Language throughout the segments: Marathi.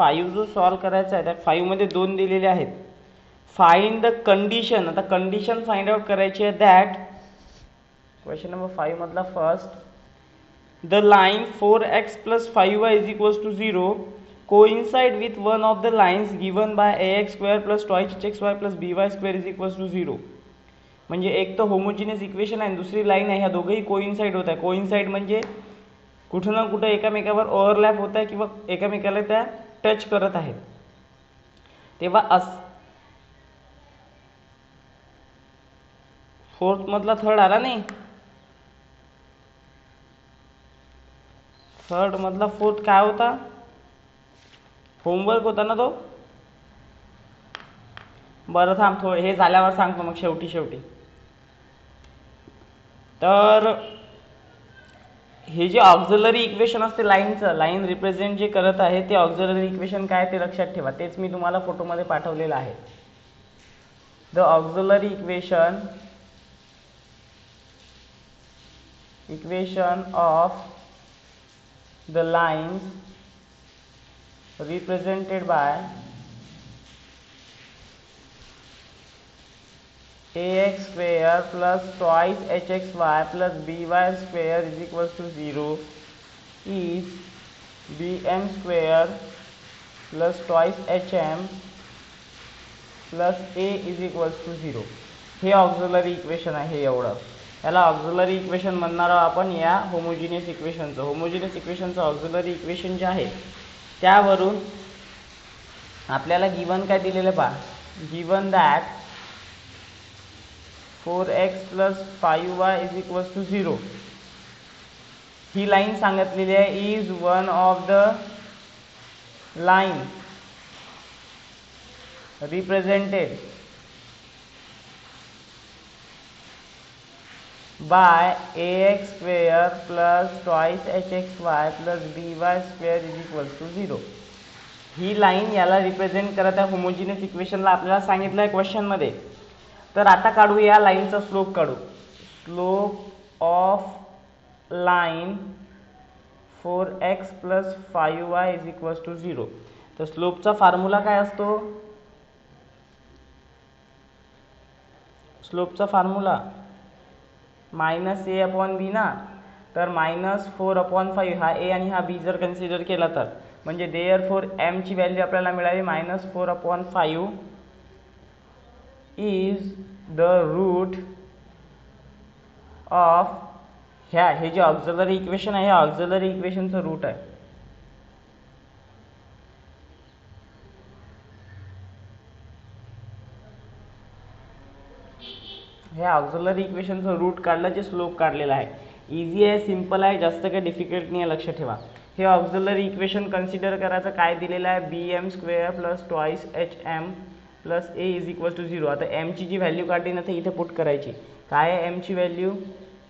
5 जो सॉल्व करायचा आहे त्या 5 मध्ये 2 दिलेले आहेत. Find the condition. आता कंडिशन फाइंड आउट करायची आहे दॅट क्वेश्चन नंबर 5 मधला first, the line 4x plus 5y is equals to 0 coincide with one of the lines given by ax square plus twice hxy plus by square is equals to 0. म्हणजे एक तर होमोजिनियस इक्वेशन आहे, दुसरी लाईन आहे, ह्या दोघंही कोइन्साइड होत आहे. कोइन्साइड म्हणजे कुठं ना कुठं एकामेकावर ओव्हरलॅप होत आहे किंवा एकामेकाला त्या टच करत आहेत. तेव्हा फोर्थ मधला थर्ड आला नाही, थर्ड मधला फोर्थ काय होता, होमवर्क होता ना तो. बरं थांब, हे झाल्यावर सांगतो मग शेवटी. तर हे जे ऑक्झिलरी इक्वेशन असते लाईनचं, लाईन रिप्रेझेंट जे करत आहे ते ऑक्झिलरी इक्वेशन काय ते लक्षात ठेवा. तेच मी तुम्हाला फोटोमध्ये पाठवलेलं आहे. The auxiliary equation of the lines represented by ax square plus twice hxy plus by square is equals to 0 is bm square plus twice hm plus a is equals to 0. हे ऑक्झिलरी इक्वेशन आहे. एवढं याला ऑक्झिलरी इक्वेशन म्हणणार आहोत आपण या होमोजिनियस इक्वेशनचं. होमोजिनियस इक्वेशनचं ऑक्झिलरी इक्वेशन जे आहे त्यावरून आपल्याला गिवन काय दिलेलं पहा, given that 4x plus 5y is equals to 0. He line सांगितलेली आहे is one of the line represented by ax square plus twice hxy plus by square is equals to 0. He line याला रिप्रेझेंट करत आहे होमोजिनियस इक्वेशनला आपल्याला सांगितलं आहे क्वेश्चनमध्ये. तर आता काढू या लाईनचा स्लोप काढू. Slope of line 4x plus 5y is equals to 0. तर स्लोपचा फॉर्म्युला काय असतो, स्लोपचा फॉर्म्युला मायनस ए अपॉन बी ना. तर -4/5 हा ए आणि हा बी जर कन्सिडर केला तर म्हणजे देअर फोर एम ची व्हॅल्यू आपल्याला मिळाली -4/5 इज द रूट ऑफ हे जे ऑक्झिलरी इक्वेशन आहे, ऑक्झिलरी इक्वेशनचं रूट आहे. हे ऑक्झिलरी इक्वेशनचं रूट काढलं जे स्लोप काढलेला आहे. इझी आहे, सिंपल आहे, जास्त काही डिफिकल्ट नाही आहे, लक्ष ठेवा. हे ऑक्झिलरी इक्वेशन कन्सिडर करायचं काय दिलेलं आहे, bm square plus twice hm plus a is equal to 0. आता m ची जी व्हॅल्यू काढली ना ते इथे पुट करायची. काय आहे m ची व्हॅल्यू,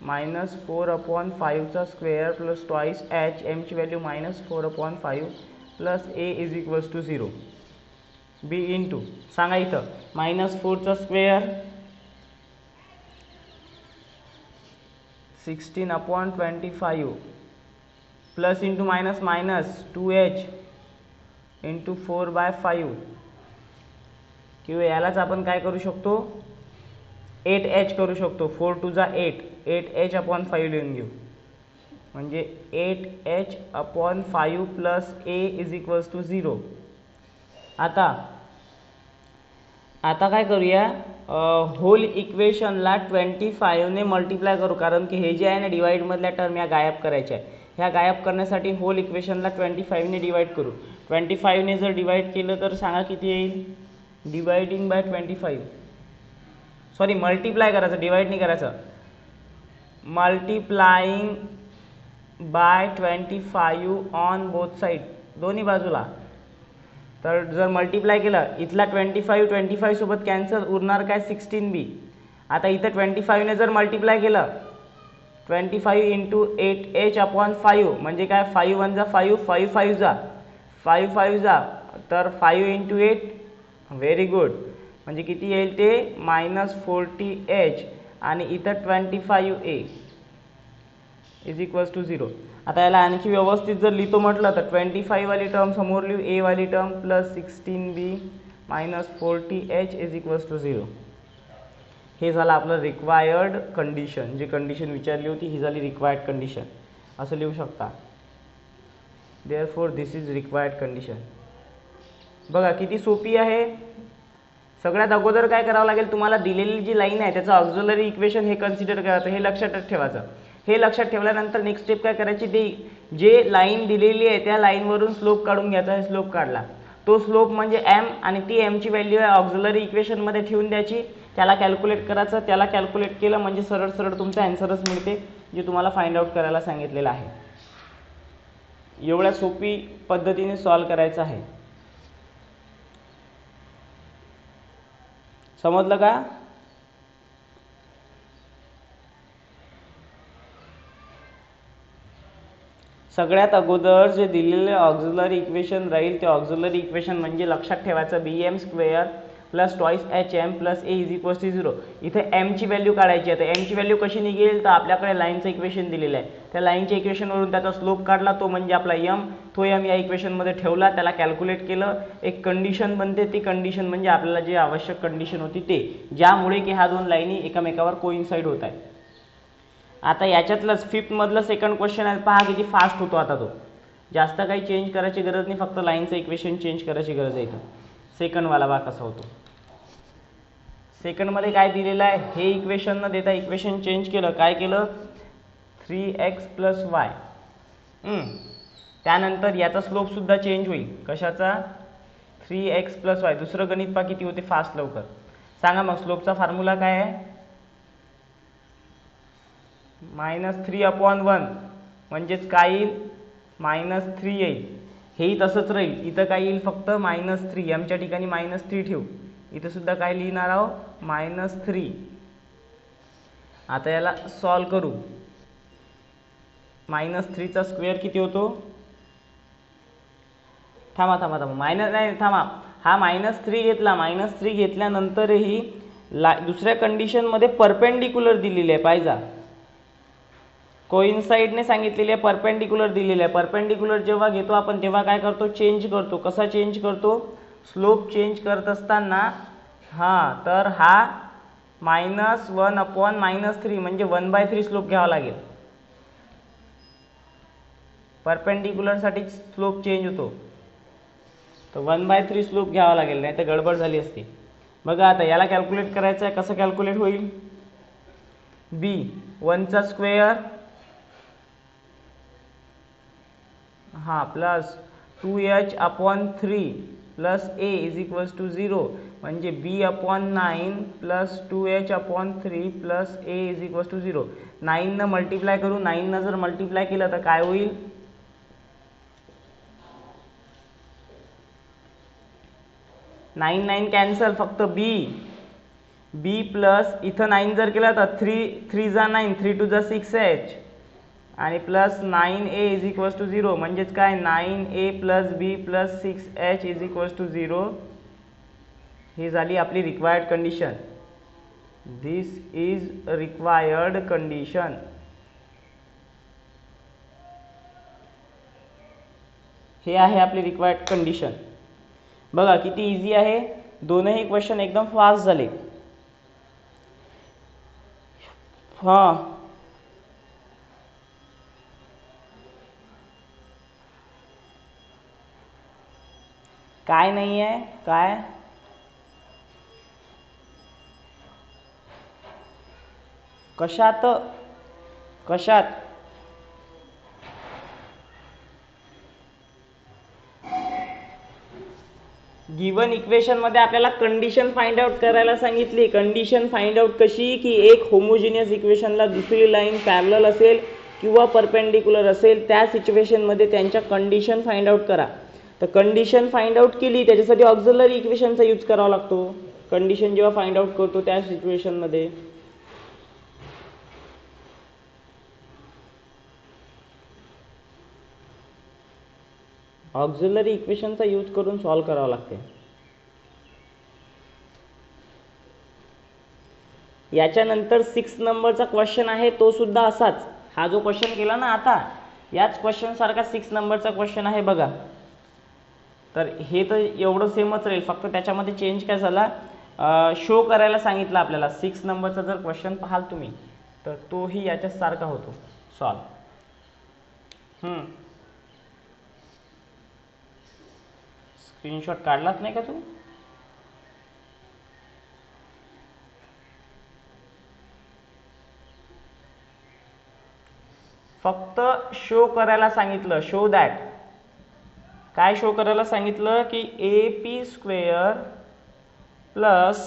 -4/5 चा square plus twice h. m ची value -4/5 plus a is equal to 0. b into सांगा इथं -4 चा square 16/25 plus into minus minus 2h into 4/5 किंवा यालाच आपण काय करू शकतो 8h करू शकतो. 4 टू जा 8h/5 लिहून घेऊ म्हणजे 8h/5 plus a is equals to 0. आता काय करूया, होल इक्वेशनला 25 ने मल्टिप्लाय करू, कारण की हे जे आहे ना डिवाइड मधल्या टर्म या गायब करायच्या आहे. ह्या गायब करण्यासाठी होल इक्वेशनला 25 ने डिवाइड करू. 25 ने जर डिवाइड केलं तर सांगा किती येईल, डिवाइडिंग बाय 25, सॉरी मल्टिप्लाय करायचं, डिवाइड नाही करायचं, multiplying by 25 on both side, दोन्ही बाजूला. तर जर मल्टिप्लाय केलं इथला 25 सोबत कॅन्सल, उरणार काय 16b. आता इथं 25 ने जर मल्टिप्लाय केलं 25 इंटू 8h/5 म्हणजे काय 5 1 जा 5, 5 5 जा 5 5 जा, तर 5 इंटू 8, व्हेरी गुड. म्हणजे किती येईल ते -40h आणि इथं 25a. Is equals to 0. आता याला आणखी व्यवस्थित जर लिहितो म्हटलं तर 25 वाली टर्म समोर लिहू, ए वाली term plus 16b minus 40h is equals to 0. हे झालं आपलं रिक्वायर्ड कंडिशन. जी कंडिशन विचारली होती ही झाली रिक्वायर्ड कंडिशन. असं लिहू शकता. Therefore this is required condition. बघा किती सोपी आहे. सगळ्यात अगोदर काय करावं लागेल, तुम्हाला दिलेली जी लाईन आहे त्याचं ऑक्झिलरी इक्वेशन हे कन्सिडर करायचं, हे लक्षात ठेवायचं. हे लक्षात ठेवल्यानंतर नेक्स्ट स्टेप काय करायची, जे लाईन दिलेली आहे त्या लाईनवरून स्लोप काढून घ्यायचा. हे स्लोप काढला, तो स्लोप म्हणजे एम आणि ती एमची व्हॅल्यू आहे ऑक्झिलरी इक्वेशनमध्ये ठेवून द्यायची. त्याला कॅल्क्युलेट करायचं. त्याला कॅल्क्युलेट केलं म्हणजे सरळ सरळ तुमचा आन्सरच मिळते जे तुम्हाला फाइंड आउट करायला सांगितलेलं आहे. एवढ्या सोपी पद्धतीने सॉल्व करायचं आहे. समजलं का? सगळ्यात अगोदर जे दिलेले ऑक्झिलरी इक्वेशन राहील ते ऑक्झिलरी इक्वेशन म्हणजे लक्षात ठेवायचं bm square plus twice hm plus a is equals to 0. इथे m ची व्हॅल्यू काढायची आहे. m ची व्हॅल्यू कशी निघेल, तर आपल्याकडे लाईनचं इक्वेशन दिलेलं आहे. त्या लाईनच्या इक्वेशनवरून त्याचा स्लोप काढला, तो म्हणजे आपला m. तो m या इक्वेशनमध्ये ठेवला, त्याला कॅल्क्युलेट केलं, एक कंडिशन बनते. ती कंडिशन म्हणजे आपल्याला जी आवश्यक कंडिशन होती ते, ज्यामुळे की ह्या दोन लाईनी एकमेकावर कोइन्साइड होत आहेत. आता याच्यातलंच फिफ्थ मधलं सेकंड क्वेश्चन आहे. पहा किती फास्ट होतो. आता तो जास्त काही चेंज करायची गरज नाही, फक्त लाईनचं इक्वेशन चेंज करायची गरज आहे. सेकंड वाला बा कसा होतो. सेकंड मध्ये काय दिलेलं आहे, हे इक्वेशन न देता इक्वेशन चेंज केलं. काय केलं, 3x प्लस वाय. त्यानंतर याचा स्लोप सुद्धा चेंज होईल. कशाचा, 3x प्लस वाय. दुसरं गणित पा किती होते फास्ट, लवकर सांगा मग. स्लोपचा फॉर्म्युला काय आहे, -3/1 म्हणजेच काय येईल, -3 येईल. हेही तसंच राहील. इथं काय येईल, फक्त -3. एमच्या ठिकाणी -3 ठेवू. इथं सुद्धा काय लिहिणार आहोत, -3. आता याला सॉल्व करू. -3 चा स्क्वेअर किती होतो, थांबा. हा -3 घेतला. -3 घेतल्यानंतरही दुसऱ्या कंडिशनमध्ये परपेंडिक्युलर दिलेली आहे. पाहिजा, कोइन्साइडने सांगितलेली आहे, परपेंडिक्युलर दिलेली आहे. परपेंडिक्युलर जेव्हा घेतो आपण तेव्हा काय करतो, चेंज करतो. कसा चेंज करतो, स्लोप चेंज करत असताना तर हा -1/-3 म्हणजे 1/3 स्लोप घ्यावा लागेल. परपेंडिक्युलर साठी स्लोप चेंज होतो, तर 1/3 स्लोप घ्यावा लागेल, नाही तर गडबड झाली असती. बघा आता याला कॅल्क्युलेट करायचं आहे. कसं कॅल्क्युलेट होईल, b1 चा square plus 2h/3 plus a is equals to 0 म्हणजे b/9 plus 2h/3 plus a is equals to 0. 9 न मल्टिप्लाय करू. 9 न जर मल्टिप्लाय केलं तर काय होईल, 9 कॅन्सल, फक्त b प्लस इथं 9 जर केला तर 3 जा 9, 3 2 जा 6h आणि plus 9a is equals to 0 म्हणजेच काय, 9a plus b plus 6h is equals to 0. ही झाली आपली required condition. This is required condition. हे आहे आपली रिक्वायर्ड कंडिशन. बघा किती इझी आहे. दोनही क्वेश्चन एकदम फास्ट झाले. काय नाही आहे, काय कशात गिवन इक्वेशन मध्ये आपल्याला कंडिशन फाइंड आउट करायला सांगितली. कंडिशन फाइंड आउट कशी, की एक होमोजिनियस इक्वेशनला दुसरी लाईन पॅरलल असेल किंवा परपेंडिक्युलर असेल, त्या सिच्युएशन मध्ये त्यांच्या कंडिशन फाइंड आउट करा. तर कंडिशन फाइंड आउट केली, त्याच्यासाठी ऑक्झिलरी इक्वेशनचा यूज करावा लागतो. कंडिशन जेव्हा फाइंड आउट करतो त्या सिच्युएशन मध्ये ऑक्झिलरी इक्वेशनचा यूज करून सॉल्व करावं लागते. याच्यानंतर 6 नंबरचा क्वेश्चन आहे, तो सुद्धा असाच. हा जो क्वेश्चन केला ना आता, याच क्वेश्चन सारखा 6 नंबरचा क्वेश्चन आहे बघा. तर हे तर एवढं सेमच राहील, फक्त त्याच्यामध्ये चेंज काय झाला, शो करायला सांगितलं आपल्याला. 6 नंबरचा जर क्वेश्चन पाहाल तुम्ही तर तोही याच्याच सारखा होतो सॉल्व. स्क्रीनशॉट काढलाच नाही का तू? फक्त शो करायला सांगितलं, शो दॅट. काय शो करायला सांगितलं की A P square plus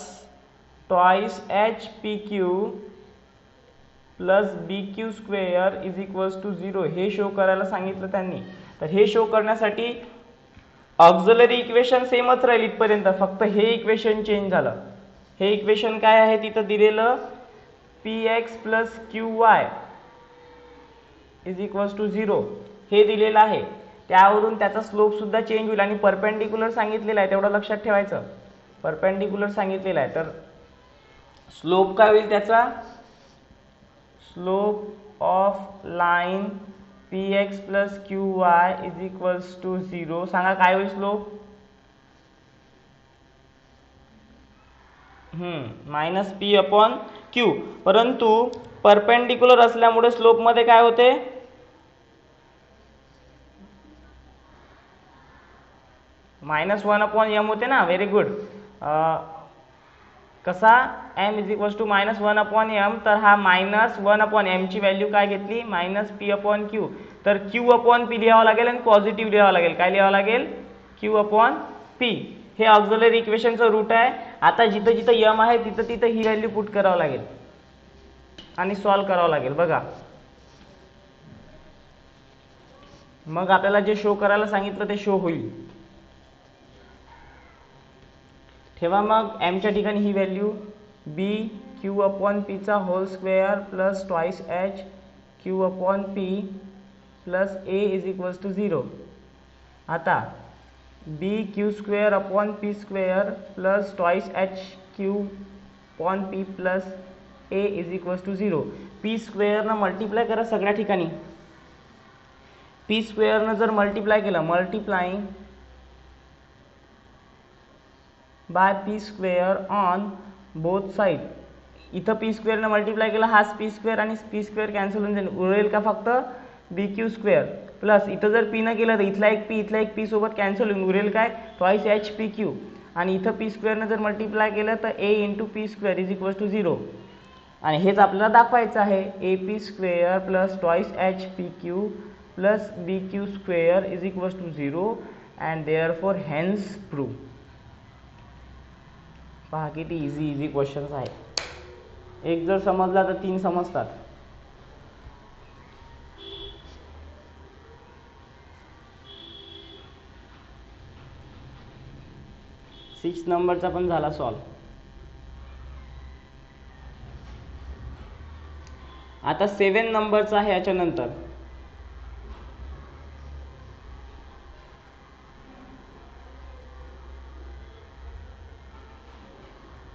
twice H P Q plus B Q square is equals to 0 हे शो करायला सांगितलं त्यांनी. तर हे शो करण्यासाठी ऑक्झिलरी इक्वेशन सेमच राहील इथपर्यंत, फक्त हे इक्वेशन चेंज झालं. हे इक्वेशन काय आहे तिथं दिलेलं, P X plus Q Y is equals to 0 हे दिलेलं आहे. त्यावरून त्याचा स्लोप सुद्धा चेंज होईल आणि परपेंडिक्युलर सांगितलेला आहे, तेवढं लक्षात ठेवायचं. परपेंडिक्युलर सांगितलेला आहे तर स्लोप काय होईल त्याचा, slope of line P X plus Q Y is equals to 0. सांगा काय होईल slope, minus P upon Q. परंतु परपेंडिक्युलर असल्यामुळे स्लोप मध्ये काय होते, -1 अपॉन एम होते ना. Very good. कसा, m is equals to -1 upon M. तर हा -1 अपॉन एम ची व्हॅल्यू काय घेतली, मायनस पी अपॉन क्यू. तर क्यू अपॉन पी लिहावं लागेल आणि पॉझिटिव्ह लिहावं लागेल. काय लिहावं लागेल, क्यू अपॉन पी. हे ऑक्झिलरी इक्वेशनचं रूट आहे. आता जिथं जिथं एम आहे तिथं तिथं ही व्हॅल्यू पुट करावं लागेल आणि सॉल्व करावं लागेल. बघा मग आपल्याला जे शो करायला सांगितलं ते शो होईल. ठेवा मग एमच्या ठिकाणी ही व्हॅल्यू, बी क्यू अपॉन पीचा whole square plus twice H Q upon P plus A is equals to 0. आता B Q square upon P square plus twice H Q upon P plus A is equals to 0. P स्क्वेअरनं मल्टिप्लाय करा सगळ्या ठिकाणी. पी स्क्वेअरनं जर मल्टिप्लाय केलं, multiplying by P square on both side. इथं पी स्क्वेअरनं मल्टिप्लाय केलं, हाच पी स्क्वेअर आणि पी स्क्वेअर कॅन्सल होऊन जाईल, उरेल का फक्त बी क्यू स्क्वेअर. प्लस इथं जर पी न केलं तर इथला एक पी सोबत कॅन्सल होऊन उरेल काय, ट्वाइस एच पी क्यू. आणि इथं पी स्क्वेअरनं जर मल्टिप्लाय केलं तर A into P square is equals to 0. आणि हेच आपल्याला दाखवायचं आहे, A P square plus twice H P Q plus B Q square is equals to 0 and therefore hence prove. पहा किती इझी क्वेश्चन्स आहेत. एक जर समजला तर 3 समजतात. सिक्स नंबरचा पण झाला सॉल्व. आता 7 नंबरचा आहे याच्यानंतर.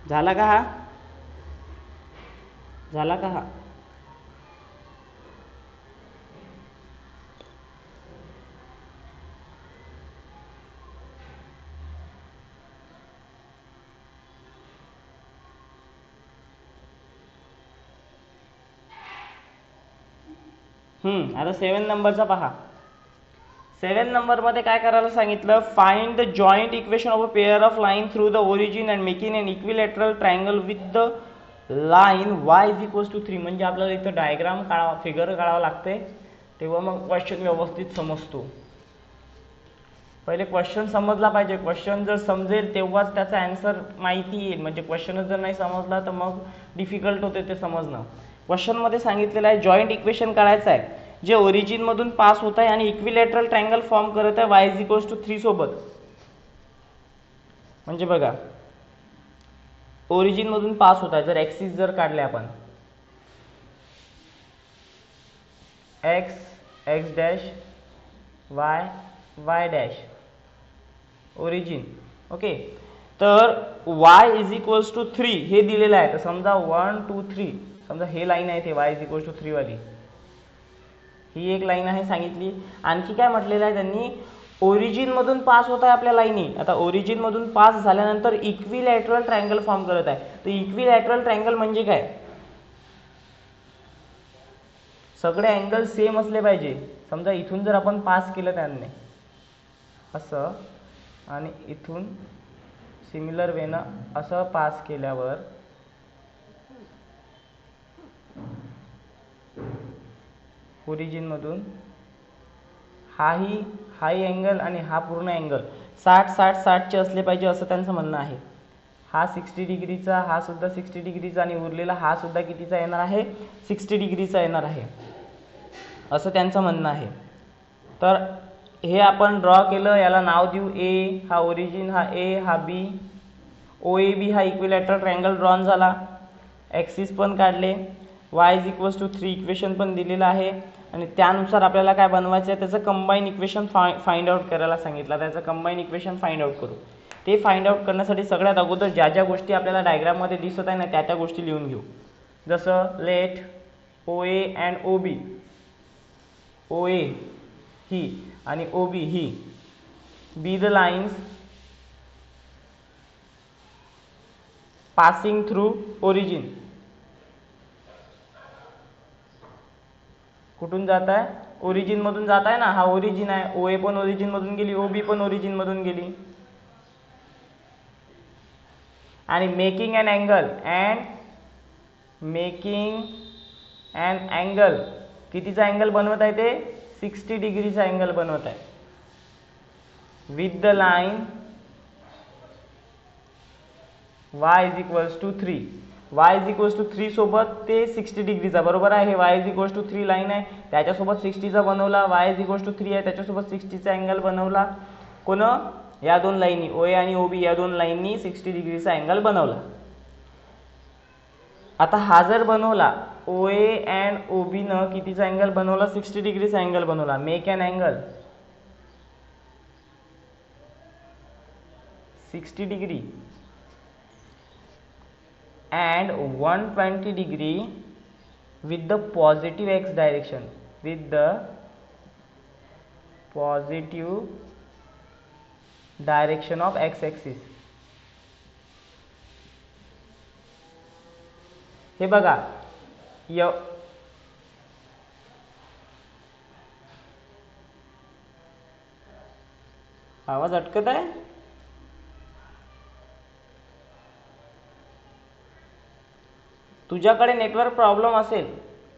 झाला का हा, झाला का हा? आता 7 नंबरचा पहा. 7 नंबरमध्ये काय करायला सांगितलं, find the joint equation of a pair of line through the origin and making an equilateral triangle with the line Y is equals to 3. म्हणजे आपल्याला इथं डायग्राम काढावा, फिगर काढावं लागते, तेव्हा मग क्वेश्चन व्यवस्थित समजतो. पहिले क्वेश्चन समजला पाहिजे. क्वेश्चन जर समजेल तेव्हाच त्याचा आन्सर माहिती येईल. म्हणजे क्वेश्चनच जर नाही समजला तर मग डिफिकल्ट होते ते समजणं. क्वेश्चनमध्ये सांगितलेलं आहे जॉइंट इक्वेशन काढायचं आहे जे ओरिजिन मधून पास होत आहे आणि इक्विलॅटरल ट्रायंगल फॉर्म करत आहे y इज इक्वल्स टू 3 सोबत. म्हणजे बघा ओरिजिन मधून पास होत आहे, जर ऍक्सिस जर काढले आपण x dash y dash origin. Okay, तर y इज इक्वल्स टू 3 हे दिलेलं आहे. तर समजा 1 2 3, समजा हे लाईन आहे ते y इज इक्वल्स टू 3 वाली. ही एक लाईन आहे सांगितली. आणखी काय म्हटलेलं आहे त्यांनी, ओरिजिन मधून पास होत आहे आपल्या लाईनी. आता ओरिजिन मधून पास झाल्यानंतर इक्विलॅटरल ट्रायंगल फॉर्म करत आहे. तर इक्विलॅटरल ट्रायंगल म्हणजे काय, सगळे अँगल सेम असले पाहिजे. समजा इथून जर आपण पास केलं त्यांनी असं आणि इथून सिमिलर वेनं असं पास केल्यावर ओरिजिन मधून हाही अँगल आणि हा पूर्ण अँगल 60-60-60 चे असले पाहिजे असं त्यांचं म्हणणं आहे. हा 60 डिग्रीचा, हा सुद्धा 60 डिग्रीचा आणि उरलेला हा सुद्धा कितीचा येणार आहे, 60 डिग्रीचा येणार आहे असं त्यांचं म्हणणं आहे. तर हे आपण ड्रॉ केलं, याला नाव देऊ ए, हा ओरिजिन, हा ए, हा बी, ओ ए बी हा इक्विलॅटरल ट्रायंगल ड्रॉन झाला. ॲक्सिस पण काढले, y = 3 इक्वेशन पण दिलेलं आहे आणि त्यानुसार आपल्याला काय बनवायचं आहे, त्याचं कंबाईन इक्वेशन फाइंड आउट करायला सांगितलं. त्याचं कंबाईन इक्वेशन फाइंड आउट करू. ते फाइंड आउट करण्यासाठी सगळ्यात अगोदर ज्या ज्या गोष्टी आपल्याला डायग्राममध्ये दिसत आहे ना त्या गोष्टी लिहून घेऊ. जसं late O A and O B, O A ही आणि ओ बी ही be the lines passing through origin. कुठून जात आहे, ओरिजिन मधून जात आहे ना, हा ओरिजिन आहे. ओ ए पण ओरिजिन मधून गेली, ओ बी पण ओरिजिन मधून गेली. आणि मेकिंग अन अँगल कितीचा अँगल बनवत आहे ते, 60 डिग्रीचा अँगल बनवत आहे. With the line y = 3. y = 3 सोबत ते 60 डिग्रीचा, बरोबर आहे. हे y = 3 लाईन आहे, त्याच्यासोबत 60 चा बनवला. y = 3 आहे, त्याच्यासोबत 60 चा अँगल बनवला. कोण, या दोन लाईनी ओ ए आणि ओ बी या दोन लाईननी 60 डिग्रीचा अँगल बनवला. आता हा जर बनवला ओ ए अँड ओ बी न कितीचा अँगल बनवला, 60 डिग्रीचा अँगल बनवला. Make an angle 60 degree and 120 degree with the positive x direction, with the positive direction of x axis. हे बघा, आवाज अटकत आहे. तुझ्याकडे नेटवर्क प्रॉब्लेम असेल,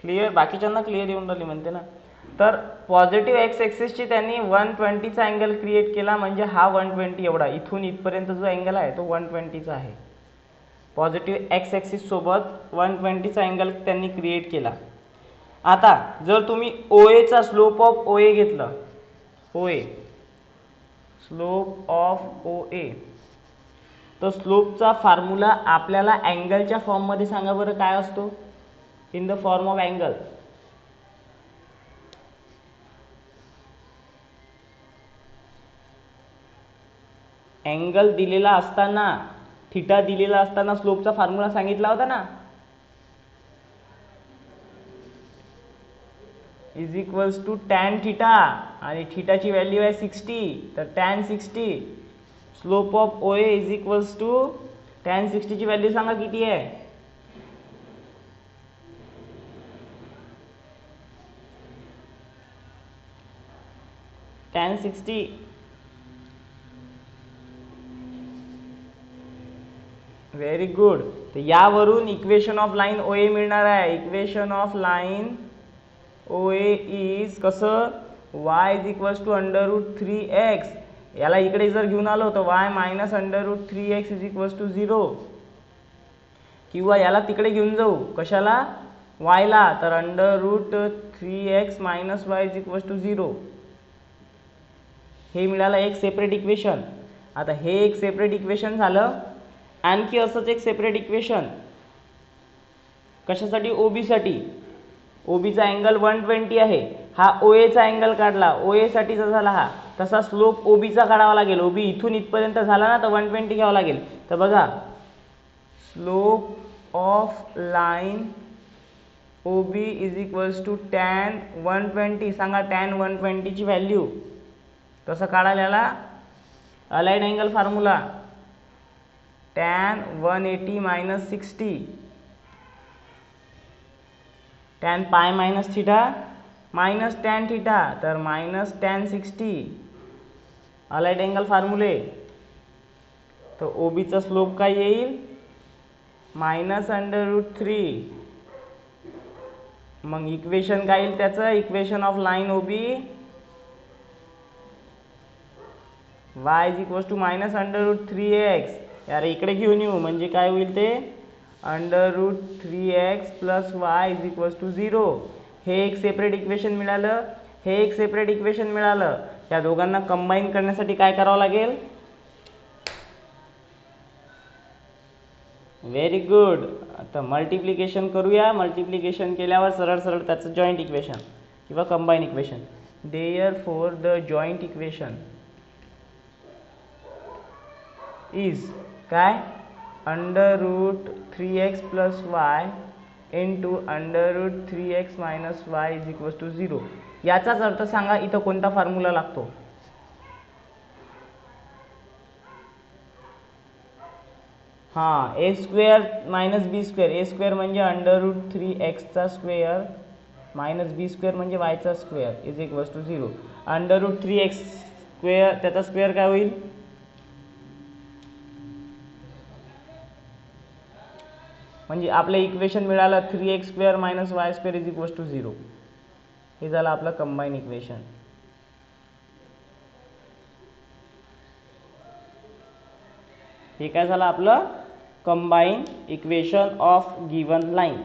क्लिअर, बाकीच्यांना क्लिअर येऊन राहिली म्हणते ना. तर पॉझिटिव्ह एक्स ॲक्सिसची त्यांनी 120चा अँगल क्रिएट केला. म्हणजे हा 120 एवढा इथून इथपर्यंत जो अँगल आहे तो 120चा आहे. पॉझिटिव्ह एक्स ॲक्सिस सोबत 120चा अँगल त्यांनी क्रिएट केला. आता जर तुम्ही ओ एचा स्लोप ऑफ ओ ए घेतलं, ओ ए स्लोप ऑफ ओ ए, तर स्लोपचा फॉर्म्युला आपल्याला अँगलच्या फॉर्ममध्ये सांगा बरं काय असतो, in the form of angle. Angle दिलेला असताना, थिटा दिलेला असताना स्लोपचा फॉर्म्युला सांगितला होता ना, = tan थिटा आणि थिटाची व्हॅल्यू आहे 60. तर tan 60 slope of O A = tan 60 ची व्हॅल्यू सांगा किती आहे. tan 60 very good. तर यावरून equation of line O A मिळणार आहे. Equation of line O A is कसं, y = √3x. याला इकडे जर घेऊन आलो तर y - √3x = 0. किंवा याला तिकडे घेऊन जाऊ, कशाला, y ला, तर √3x - y = 0. हे मिळालं एक सेपरेट इक्वेशन. आता हे एक सेपरेट इक्वेशन झालं. आणखी असंच एक सेपरेट इक्वेशन कशासाठी, ओबी साठी. ओबीचा अँगल 120 आहे. हा ओ एचा अँगल काढला, ओ ए साठीचा झाला हा. तसा स्लोप ओबीचा काढावा लागेल. ओबी इथून इथपर्यंत झाला ना, तर 120 घ्यावा लागेल. तर बघा, slope of line OB is equals to tan 120. सांगा tan 120 ची व्हॅल्यू कसं काढायला याला allied angle formula tan 180 minus 60 tan pi minus theta minus tan theta तर minus tan 60 अलाइड अँगल फॉर्म्युले. तर OB चा स्लोप काय येईल -√3. मग इक्वेशन काय येईल त्याचं equation of line OB y is equals to -√3x. यार इकडे घेऊन येऊ म्हणजे काय होईल ते √3x + y is equals to 0. हे एक सेपरेट इक्वेशन मिळालं, हे एक सेपरेट इक्वेशन मिळालं. या दोघांना कंबाईन करण्यासाठी काय करावं लागेल व्हेरी गुड. आता मल्टिप्लिकेशन करूया. मल्टिप्लिकेशन केल्यावर सरळ सरळ त्याचं जॉईंट इक्वेशन किंवा combine equation. Therefore the joint equation is काय √3x + y into √3x - y is equals to 0. याचाच अर्थ सांगा इथं कोणता फॉर्म्युला लागतो हां a² - b². a² म्हणजे √3x चा स्क्वेअर -b² म्हणजे y चा square is equals to 0. √3x² त्याचा स्क्वेअर काय होईल म्हणजे आपलं इक्वेशन मिळालं 3x² - y² is equals to 0. हे झालं आपलं कंबाईन इक्वेशन. हे काय झालं आपलं combine equation of given line.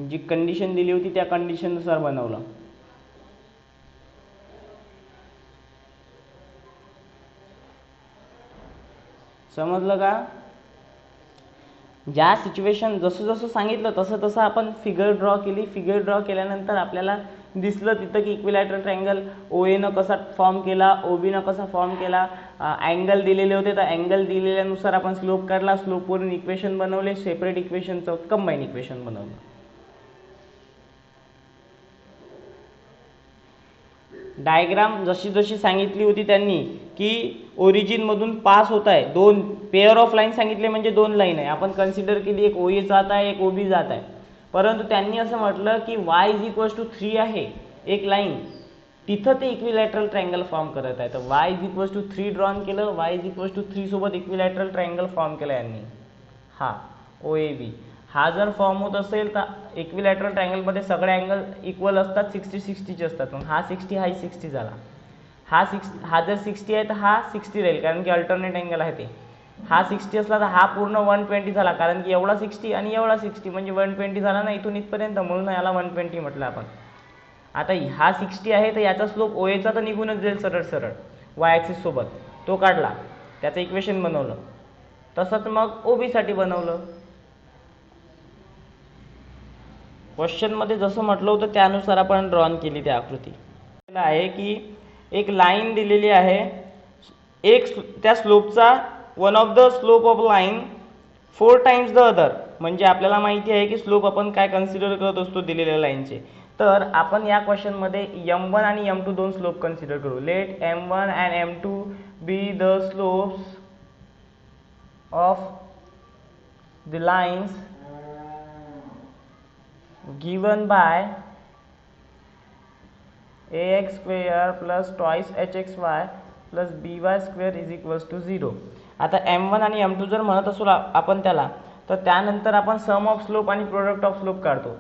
जी कंडिशन दिली होती त्या कंडिशननुसार बनवलं. समजलं का ज्या सिच्युएशन जसं जसं सांगितलं तसं तसं आपण फिगर ड्रॉ केली. फिगर ड्रॉ केल्यानंतर आपल्याला दिसलं तिथं की इक्विलॅटरल ट्रायंगल OA न कसा फॉर्म केला, OB न कसा फॉर्म केला, अँगल दिलेले होते तर अँगल दिलेल्यानुसार आपण स्लोप काढला, स्लोपवरून इक्वेशन बनवले, सेपरेट इक्वेशनचं कंबाईन इक्वेशन बनवलं. डायग्राम जशी जशी सांगितली होती त्यांनी की ओरिजिन मधून पास होत आहे, दोन पेअर ऑफ लाईन सांगितले म्हणजे दोन लाईन आहे. आपण कन्सिडर केली एक OA जात आहे एक OB जात आहे. परंतु त्यांनी असं म्हटलं की y इज इक्वल्स टू 3 आहे एक लाईन, तिथं ते इक्विलॅटरल ट्रायंगल फॉर्म करत आहे. तर y is equals to 3 drawn केलं, y इज इक्वल्स टू 3 सोबत इक्विलॅटरल ट्रायंगल फॉर्म केला यांनी. हा OAB हा जर फॉर्म होत असेल तर इक्विलॅटरल ट्रायंगलमध्ये सगळे अँगल इक्वल असतात, 60-60चे असतात. मग हा 60 हा 60 झाला. हा जर 60 आहे तर हा 60 राहील कारण की अल्टरनेट अँगल आहे ते. हा 60 असला तर हा पूर्ण 120 झाला कारण की एवढा 60 आणि एवढा 60 म्हणजे 120 झाला ना इथून इथपर्यंत, म्हणून याला 120 म्हटलं आपण. आता हा 60 आहे तर याचा स्लोप OA चा तर निघूनच जाईल सरळ सरळ y ॲक्सिस सोबत, तो काढला, त्याचं इक्वेशन बनवलं. तसंच मग OB साठी बनवलं. क्वेश्चन मध्ये जसं म्हटलं होतं त्यानुसार आपण ड्रॉन केली ती आकृती. आहे की एक लाईन दिलेली आहे, एक त्या स्लोपचा one of the slope of line 4 times the other. म्हणजे आपल्याला माहिती आहे की स्लोप आपण काय कन्सिडर करत असतो दिलेल्या लाईनचे. तर आपण या क्वेश्चन मध्ये m1 आणि m2 दोन स्लोप कन्सिडर करू. Let m1 and m2 be the slopes of the lines given by ax square plus twice hxy plus by square is equals to 0. आता m1 आणि m2 जर म्हणत असू आपण त्याला तर त्यानंतर आपण सम ऑफ स्लोप आणि प्रोडक्ट ऑफ स्लोप काढतो.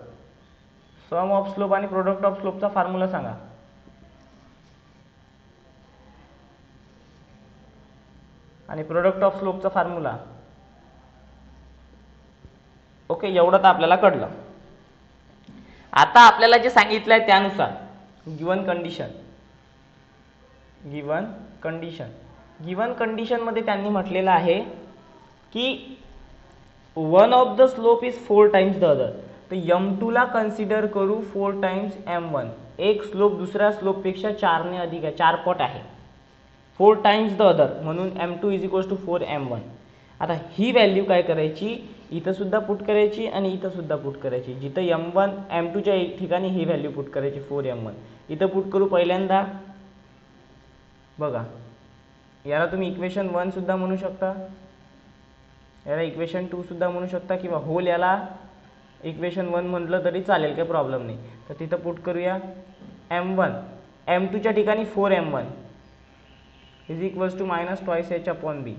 सम ऑफ स्लोप आणि प्रोडक्ट ऑफ स्लोपचा फॉर्म्युला सांगा. आणि प्रोडक्ट ऑफ स्लोपचा फॉर्म्युला. ओके, एवढं तर आपल्याला कळलं. आता आपल्याला जे सांगितलंय त्यानुसार गिवन कंडिशन मध्ये त्यांनी म्हटलेलं आहे की one of the slope is 4 times the other. तर m2 ला कन्सिडर करू 4 टाइम्स m1. एक स्लोप दुसऱ्या स्लोप पेक्षा 4 ने अधिक आहे, 4 पट आहे. 4 टाइम्स द अदर म्हणून m2 is equals to 4 m1. आता ही व्हॅल्यू काय करायची इथं सुद्धा पुट करायची आणि इथं सुद्धा पुट करायची. जिथं M1 M2च्या ठिकाणी ही व्हॅल्यू पुट करायची 4M1. इथं पुट करू पहिल्यांदा. बघा, याला तुम्ही इक्वेशन 1 सुद्धा म्हणू शकता, याला इक्वेशन 2 सुद्धा म्हणू शकता, किंवा होल याला इक्वेशन 1 म्हटलं तरी चालेल, काही प्रॉब्लेम नाही. तर तिथं पुट करूया M1 M2च्या ठिकाणी 4M1 is equals to -2h/b.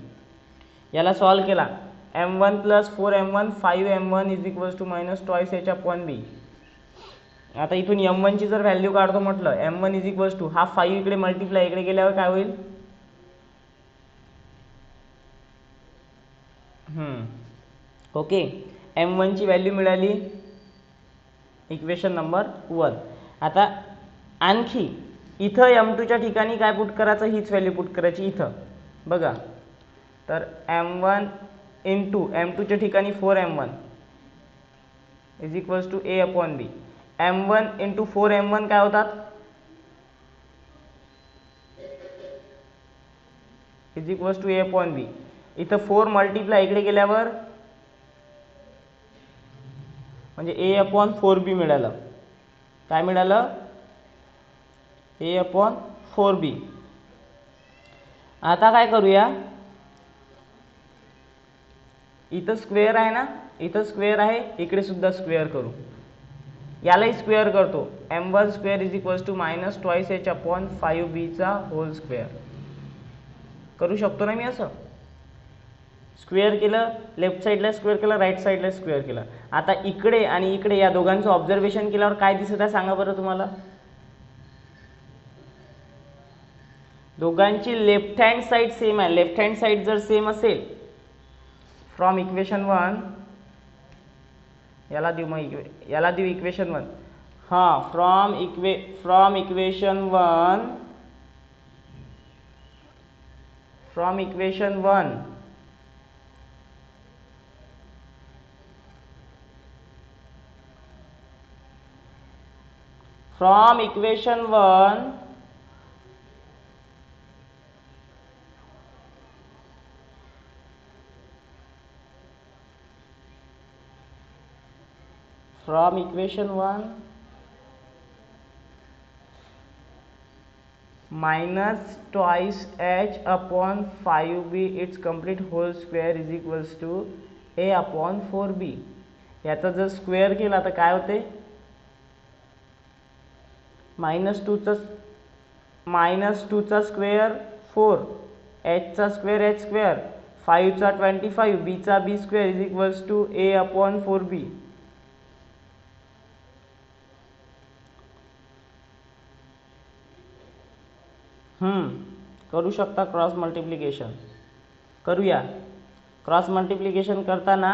याला सॉल्व केला, M1 plus 4M1 5M1 is equals to -2h/b. आता इथून M1 ची जर व्हॅल्यू काढतो म्हटलं, M1 इज इक्वल्स टू हा 5 इकडे मल्टिप्लाय इकडे गेल्यावर काय होईल, ओके. M1 ची व्हॅल्यू मिळाली इक्वेशन नंबर 1. आता आणखी इथं M2च्या ठिकाणी काय पुट करायचं, हीच व्हॅल्यू पुट करायची इथं. बघा, तर M1 इंटू M2च्या ठिकाणी 4M1 is equals to A/B. M1 into 4M1 काय होतात, इज इक्वल्स टू A/B. इथं 4 मल्टिप्लाय इकडे गेल्यावर म्हणजे A/4b मिळालं. काय मिळालं, A/4b. आता काय करूया, इथं स्क्वेअर आहे ना, इथं स्क्वेअर आहे, इकडे सुद्धा स्क्वेअर करू. यालाही स्क्वेअर करतो, M1 square is equals to -2h/5b चा होल स्क्वेअर. करू शकतो ना मी असं, स्क्वेअर केलं, लेफ्ट साईडला स्क्वेअर केलं, राईट साईडला स्क्वेअर केलं. आता इकडे आणि इकडे या दोघांचं ऑब्झर्वेशन केल्यावर काय दिसत आहे सांगा बरं तुम्हाला. दोघांची लेफ्ट हँड साईड सेम आहे. लेफ्ट हँड साईड जर सेम असेल, फ्रॉम इक्वेशन 1 याला देऊ, मग याला देऊ इक्वेशन 1. हां, from equation 1 from equation 1 from equation 1 from equation 1 minus twice h/5b its complete whole square is equals to A/4b. याचा जर स्क्वेअर केला तर काय होते, -2 चा स्क्वेअर 4, h चा स्क्वेअर h स्क्वेअर, 5 चा 25, b चा b square is equals to A/4b. करू शकता क्रॉस मल्टिप्लिकेशन. करूया. क्रॉस मल्टिप्लिकेशन करताना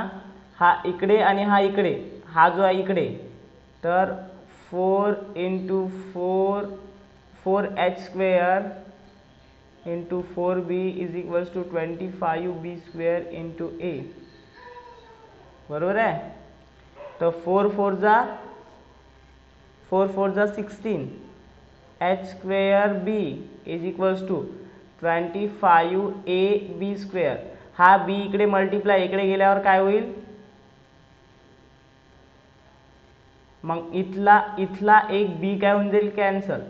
हा इकडे आणि हा इकडे, हा जो आहे इकडे, तर 4 into 4h square into 4b is equals to 25b square into a. बरोबर आहे. तर 4 4 जा 16, h स्क्वेअर b is equals to 25ab square. हा b इकडे मल्टिप्लाय इकडे गेल्यावर काय होईल, मग इथला एक b काय होऊन जाईल, कॅन्सल.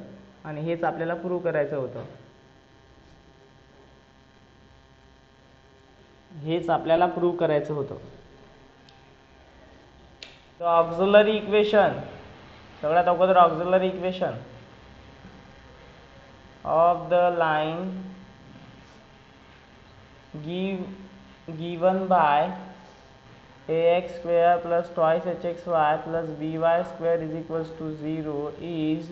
आणि हेच आपल्याला प्रूव्ह करायचं होतं. तर ऑक्झिलरी इक्वेशन, सगळ्यात अगोदर auxiliary equation of the line given by ax square plus twice hxy plus by square is equals to 0 is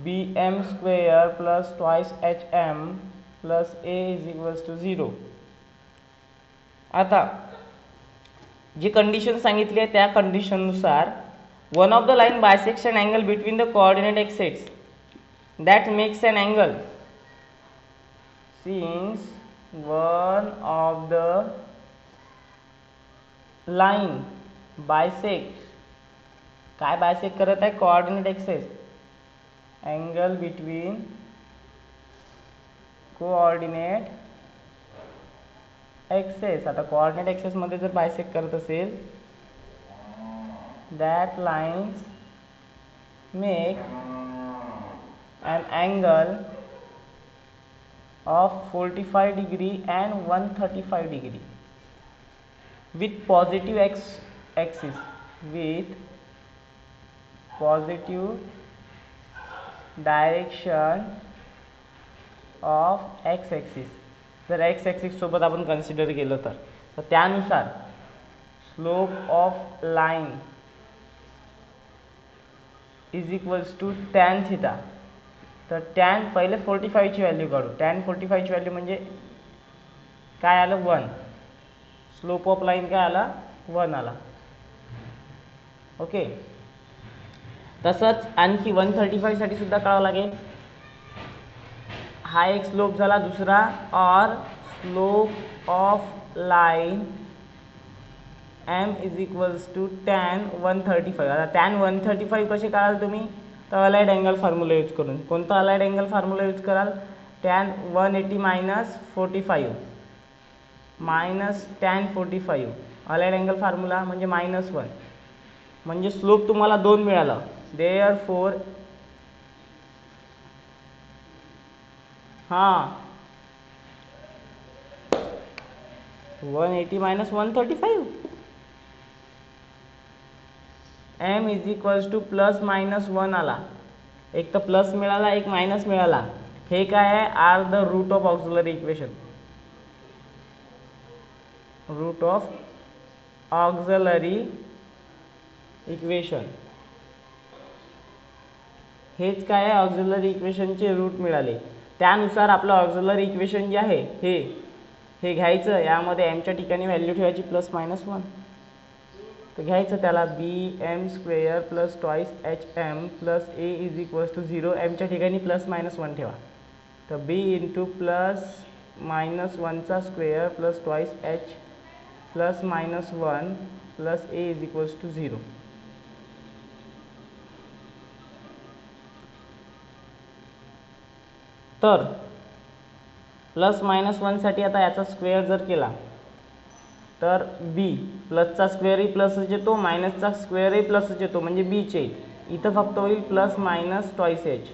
bm square plus twice hm plus a is equals to 0. आता जी कंडिशन सांगितली आहे त्या कंडिशननुसार one of the line bisects an angle between the coordinate x-axis that makes an angle. Since one of the line bisect, काय बायसेक्ट करत आहे, coordinate axes, angle between coordinate access. आता कोऑर्डिनेट ॲक्सेसमध्ये जर बायसेक्ट करत असेल, that lines make an angle of 45 degree and 135 degree with positive x axis, with positive direction of x axis. जर x axis सोबत आपण कन्सिडर केलं तर त्यानुसार slope of line is equals to tan theta. तर टॅन पहिले 45 ची व्हॅल्यू काढू. टॅन 45 ची व्हॅल्यू म्हणजे काय आलं 1. स्लोप ऑफ लाईन काय आला 1 आला. ओके. तसंच आणखी 135 साठी सुद्धा काढावं लागेल. हा एक स्लोप झाला. दुसरा और slope of line m is equals to tan 135. आता टॅन 135 कसे काढाल तुम्ही? तर अलाइड अँगल फॉर्म्युला यूज करून. कोणता अलाइड अँगल फॉर्म्युला यूज कराल? Tan 180 minus 45 minus tan 45. Allied angle formula म्हणजे -1. म्हणजे स्लोप तुम्हाला 2 मिळाला. देअरफॉर हां 180 minus 135 m is equals two plus minus 1 आला. एक तर प्लस मिळाला, एक मायनस मिळाला. हे काय आहे? Are the root of auxiliary equation. Root of auxiliary equation हेच काय आहे? ऑक्झिलरी इक्वेशनचे रूट मिळाले. त्यानुसार आपलं ऑक्झिलरी इक्वेशन जे आहे हे घ्यायचं. यामध्ये एमच्या ठिकाणी व्हॅल्यू ठेवायची प्लस मायनस 1. तर घ्यायचं त्याला bm² plus twice hm plus a is equals to 0. एमच्या ठिकाणी प्लस मायनस 1 ठेवा. तर b इंटू प्लस मायनस 1चा square plus twice h plus minus 1 plus a is equals to 0. तर प्लस मायनस 1 साठी आता याचा स्क्वेअर जर केला तर b प्लसचा स्क्वेअरही प्लसच येतो, मायनसचा स्क्वेअरही प्लसच येतो, म्हणजे बीचे इथं फक्त होईल plus minus twice h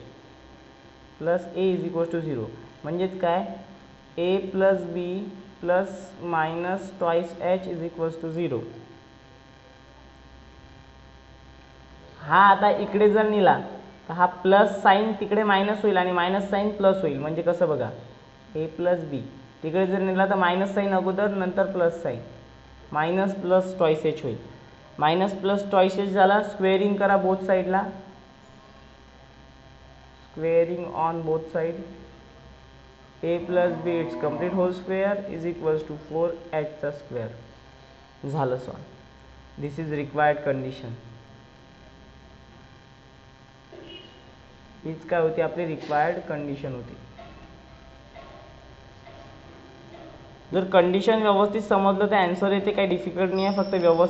plus a is equal to 0. म्हणजेच काय? a plus b plus minus twice h is equals to 0. हा आता इकडे जर नेला तर हा प्लस साईन तिकडे मायनस होईल आणि मायनस साईन प्लस होईल. म्हणजे कसं बघा, a प्लस बी तिकडे जर नेला तर मायनस साईन अगोदर, नंतर plus sign, minus plus twice H होईल. मायनस प्लस ट्वाइस एच झाला. स्क्वेअरिंग करा बोथ साईडला. Squaring on both side. a plus B it's complete whole square is equals to 4h चा स्क्वेअर. झालं solve. This is required condition. हीच काय होती? आपली रिक्वायर्ड कंडिशन होती. जर कंडिशन व्यवस्थित समजलं तर आन्सर येते. काही डिफिकल्ट नाही आहे. फक्त व्यवस्थित